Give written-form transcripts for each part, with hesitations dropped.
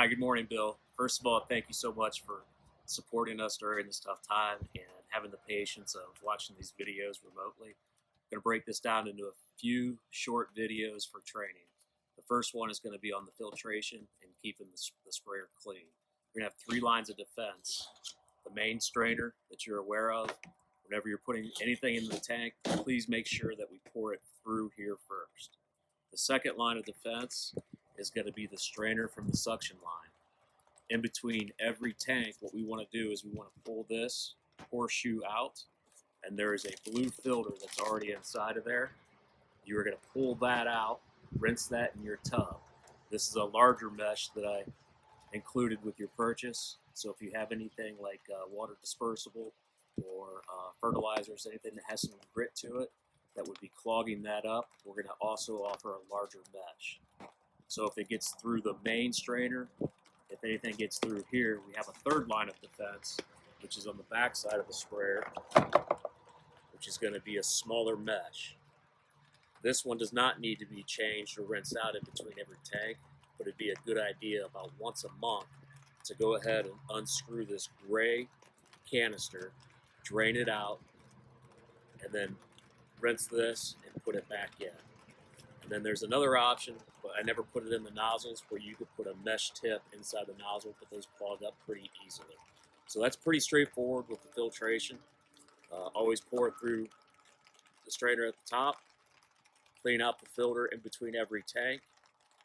Hi, good morning, Bill. First of all, thank you so much for supporting us during this tough time and having the patience of watching these videos remotely. I'm going to break this down into a few short videos for training. The first one is going to be on the filtration and keeping the sprayer clean. We're going to have three lines of defense. The main strainer that you're aware of. Whenever you're putting anything in the tank, please make sure that we pour it through here first. The second line of defense is going to be the strainer from the suction line. In between every tank, what we want to do is we want to pull this horseshoe out, and there is a blue filter that's already inside of there. You are going to pull that out, rinse that in your tub. This is a larger mesh that I included with your purchase, so if you have anything like water dispersible or fertilizers, anything that has some grit to it that would be clogging that up, we're going to also offer a larger mesh. So if it gets through the main strainer, if anything gets through here, we have a third line of defense, which is on the back side of the sprayer, which is going to be a smaller mesh. This one does not need to be changed or rinsed out in between every tank, but it'd be a good idea about once a month to go ahead and unscrew this gray canister, drain it out, and then rinse this and put it back in. And then there's another option, but I never put it in the nozzles, where you could put a mesh tip inside the nozzle, but those clog up pretty easily. So that's pretty straightforward with the filtration. Always pour it through the strainer at the top, clean out the filter in between every tank,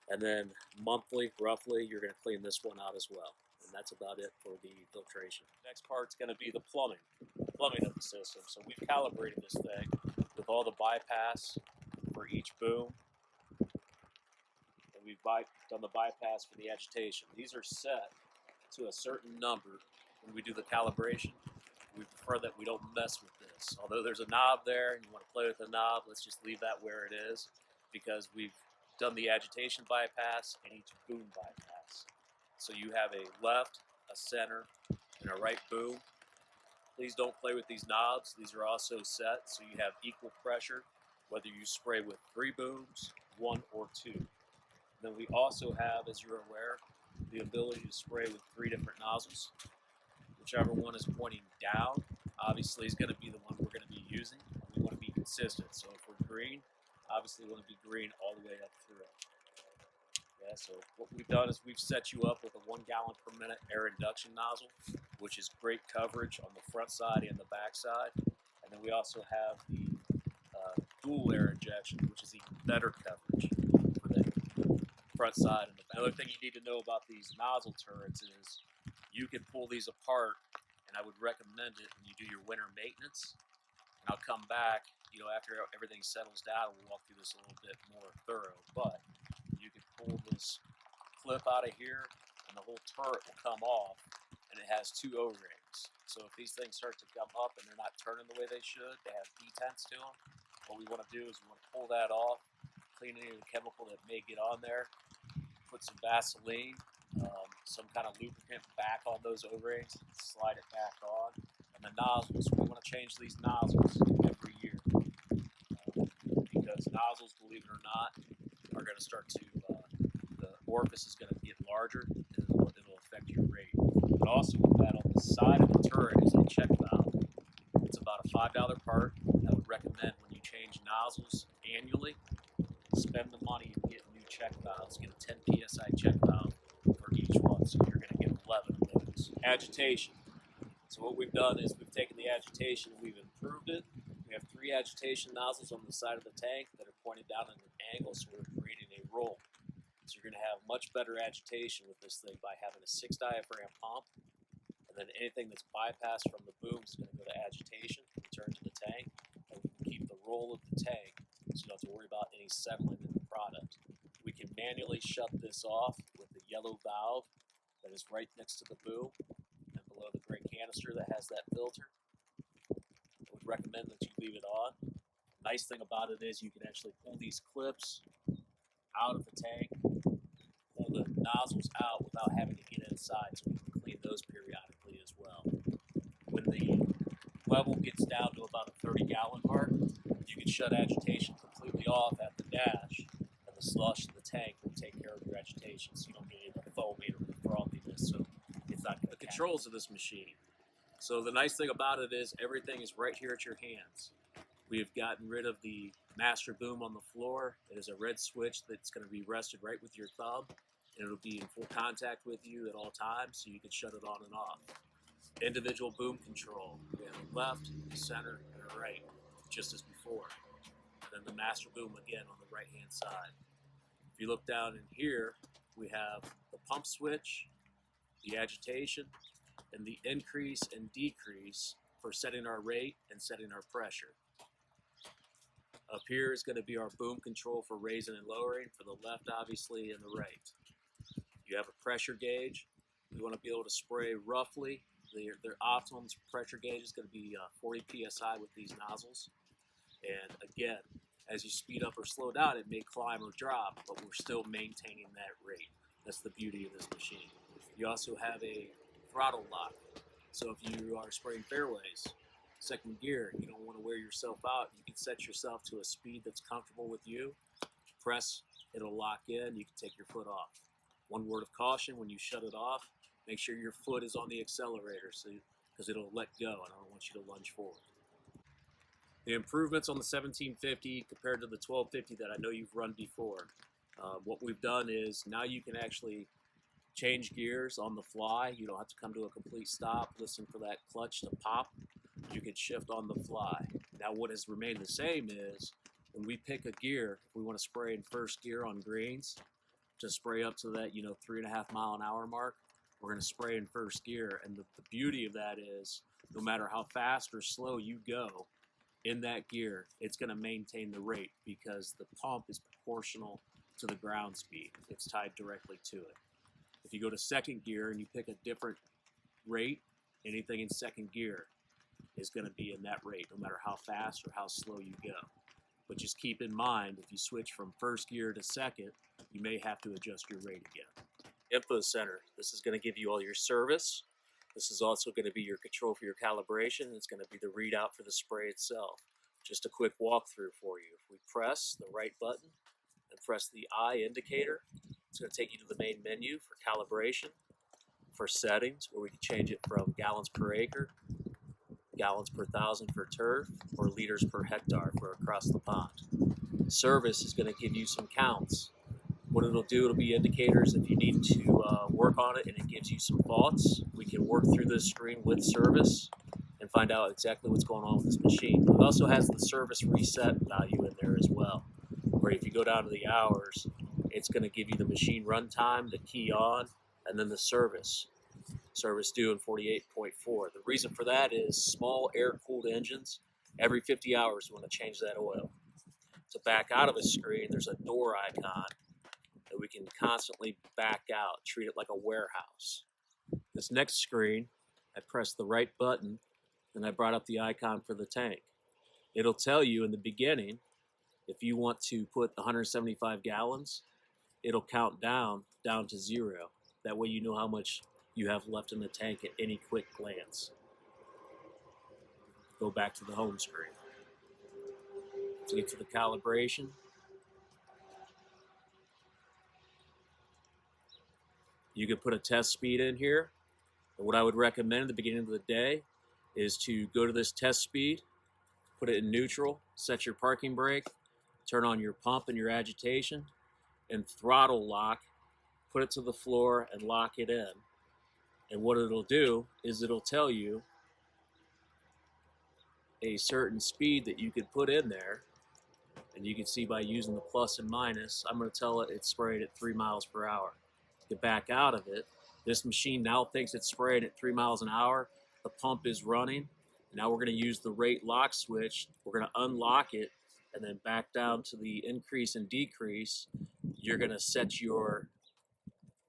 and then monthly, roughly, you're going to clean this one out as well. And that's about it for the filtration. Next part's going to be the plumbing of the system. So we've calibrated this thing with all the bypass for each boom. And we've done the bypass for the agitation. These are set to a certain number when we do the calibration. We prefer that we don't mess with this. Although there's a knob there and you want to play with the knob, let's just leave that where it is, because we've done the agitation bypass and each boom bypass. So you have a left, a center, and a right boom. Please don't play with these knobs. These are also set so you have equal pressure, whether you spray with 3 booms, 1 or 2. Then we also have, as you're aware, the ability to spray with 3 different nozzles. Whichever one is pointing down, obviously, is going to be the one we're going to be using. We want to be consistent. So if we're green, obviously we want to be green all the way up through it. Yeah, so what we've done is we've set you up with a 1 gallon per minute air induction nozzle, which is great coverage on the front side and the back side. And then we also have the dual air injection, which is even better coverage for the front side and the back. Another thing you need to know about these nozzle turrets is you can pull these apart, and I would recommend it when you do your winter maintenance. And I'll come back, after everything settles down, we'll walk through this a little bit more thorough. But you can pull this clip out of here, and the whole turret will come off, and it has 2 O-rings. So if these things start to come up and they're not turning the way they should, they have detents to them. What we want to do is we want to pull that off, clean any of the chemical that may get on there, put some Vaseline, some kind of lubricant back on those O-rings, slide it back on. And the nozzles, we want to change these nozzles every year, because nozzles, believe it or not, are going to start to, the orifice is going to get larger, and it'll affect your rate. But also with that, on the side of the turret is a check valve. It's about a $5 part. I would recommend when you change nozzles annually, spend the money and get new check valves. Get a 10 PSI check valve for each one, so you're going to get 11 of those. Agitation. So what we've done is we've taken the agitation and we've improved it. We have 3 agitation nozzles on the side of the tank that are pointed down at an angle, so we're creating a roll. So you're going to have much better agitation with this thing by having a 6 diaphragm pump, and then anything that's bypassed from the boom is going to go to agitation, return to the tank, and we can keep the roll of the tank so you don't have to worry about any settling in the product. We can manually shut this off with the yellow valve that is right next to the boom and below the gray canister that has that filter. I would recommend that you leave it on. Nice thing about it is you can actually pull these clips out of the tank, pull the nozzles out without having to get inside, so we can clean those periodically as well. When the level gets down to about a 30-gallon mark, you can shut agitation completely off at the dash, and the slush in the tank will take care of your agitation, so you don't get any of the foaming or the controls of this machine. So the nice thing about it is everything is right here at your hands. We have gotten rid of the master boom on the floor. It is a red switch that's going to be rested right with your thumb, and it'll be in full contact with you at all times, so you can shut it on and off. Individual boom control. We have a left, a center, and a right, just as before. And then the master boom again on the right-hand side. If you look down in here, we have the pump switch, the agitation, and the increase and decrease for setting our rate and setting our pressure. Up here is going to be our boom control for raising and lowering, for the left obviously and the right. You have a pressure gauge. We want to be able to spray roughly. Their optimum pressure gauge is going to be 40 psi with these nozzles. And again, as you speed up or slow down, it may climb or drop, but we're still maintaining that rate. That's the beauty of this machine. You also have a throttle lock. So if you are spraying fairways, second gear, you don't want to wear yourself out. You can set yourself to a speed that's comfortable with you. Press, it'll lock in. You can take your foot off. One word of caution: when you shut it off, make sure your foot is on the accelerator, because it'll let go, and I don't want you to lunge forward. The improvements on the 1750 compared to the 1250 that I know you've run before. What we've done is now you can actually change gears on the fly. You don't have to come to a complete stop, listen for that clutch to pop. You can shift on the fly. Now what has remained the same is when we pick a gear, if we want to spray in first gear on greens, to spray up to that 3.5 mile an hour mark, we're going to spray in first gear. And the beauty of that is no matter how fast or slow you go in that gear, it's going to maintain the rate because the pump is proportional to the ground speed. It's tied directly to it. If you go to second gear and you pick a different rate, anything in second gear is going to be in that rate no matter how fast or how slow you go. But just keep in mind, if you switch from first gear to second, you may have to adjust your rate again. Info center. This is going to give you all your service. This is also going to be your control for your calibration. It's going to be the readout for the spray itself. Just a quick walkthrough for you. If we press the right button and press the I indicator, it's going to take you to the main menu for calibration, for settings, where we can change it from gallons per acre, gallons per thousand for turf, or liters per hectare for across the pond. Service is going to give you some counts. What it'll do, it'll be indicators if you need to work on it, and it gives you some thoughts. We can work through this screen with service and find out exactly what's going on with this machine. It also has the service reset value in there as well, where if you go down to the hours, it's going to give you the machine runtime, the key on, and then the service due in 48.4. The reason for that is small air-cooled engines, every 50 hours we want to change that oil. To back out of a screen, there's a door icon that we can constantly back out, treat it like a warehouse. This next screen, I pressed the right button and I brought up the icon for the tank. It'll tell you in the beginning, if you want to put 175 gallons, it'll count down to 0. That way you know how much you have left in the tank at any quick glance. Go back to the home screen. To get to the calibration, you can put a test speed in here. And what I would recommend at the beginning of the day is to go to this test speed, put it in neutral, set your parking brake, turn on your pump and your agitation, and throttle lock, put it to the floor and lock it in. And what it'll do is it'll tell you a certain speed that you could put in there. And you can see by using the plus and minus, I'm going to tell it it's sprayed at 3 miles per hour. To get back out of it, this machine now thinks it's sprayed at 3 miles an hour. The pump is running. Now we're going to use the rate lock switch. We're going to unlock it and then back down to the increase and decrease. You're going to set your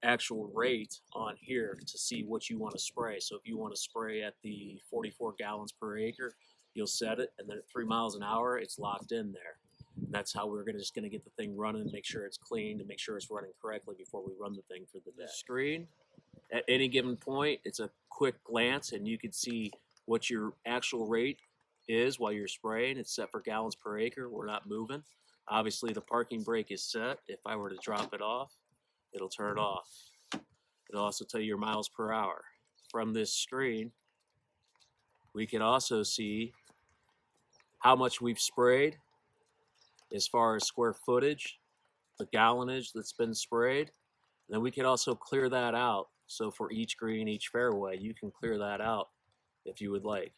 actual rate on here to see what you want to spray. So if you want to spray at the 44 gallons per acre, you'll set it, and then at 3 miles an hour, it's locked in there. And that's how we're just going to get the thing running, make sure it's clean, and make sure it's running correctly before we run the thing for the day. Screen, at any given point, it's a quick glance, and you can see what your actual rate is while you're spraying. It's set for gallons per acre. We're not moving. Obviously, the parking brake is set. If I were to drop it off, it'll turn off. It'll also tell you your miles per hour. from this screen, we can also see how much we've sprayed as far as square footage, the gallonage that's been sprayed. And then we can also clear that out. So for each green, each fairway, you can clear that out if you would like.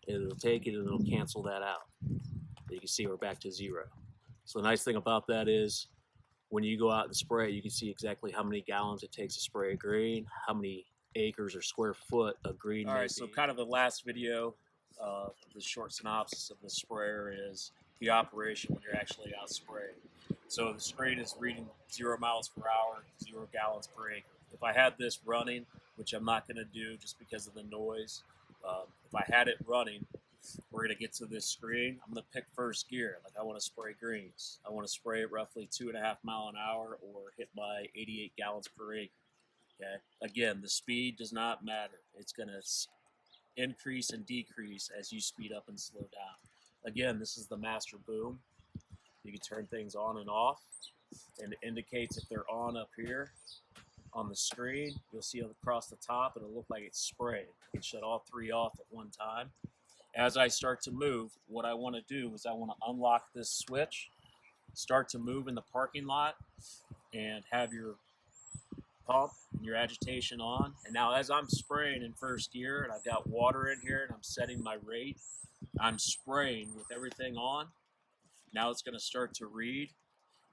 It'll take it and it'll cancel that out. You can see we're back to 0. So the nice thing about that is when you go out and spray, you can see exactly how many gallons it takes to spray a green, how many acres or square foot a green may be. So kind of the last video, the short synopsis of the sprayer is the operation when you're actually out spraying. So the screen is reading 0 miles per hour, 0 gallons per acre. If I had this running, which I'm not going to do just because of the noise, if I had it running, we're going to get to this screen. I'm going to pick first gear. Like I want to spray greens. I want to spray it roughly 2.5 miles an hour or hit my 88 gallons per acre. Okay. Again, the speed does not matter. It's going to increase and decrease as you speed up and slow down. Again, this is the master boom. You can turn things on and off, and it indicates if they're on up here on the screen. You'll see across the top, it'll look like it's spraying. You can shut all 3 off at one time. As I start to move, what I want to do is I want to unlock this switch, start to move in the parking lot, and have your pump and your agitation on. And now as I'm spraying in first gear and I've got water in here and I'm setting my rate, I'm spraying with everything on. Now it's going to start to read.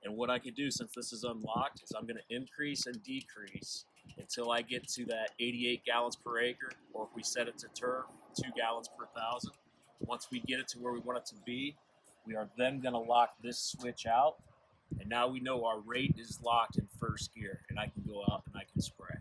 And what I can do, since this is unlocked, is I'm going to increase and decrease until I get to that 88 gallons per acre, or if we set it to turf, 2 gallons per thousand. Once we get it to where we want it to be, we are then going to lock this switch out. And now we know our rate is locked in first gear, and I can go out and I can spray.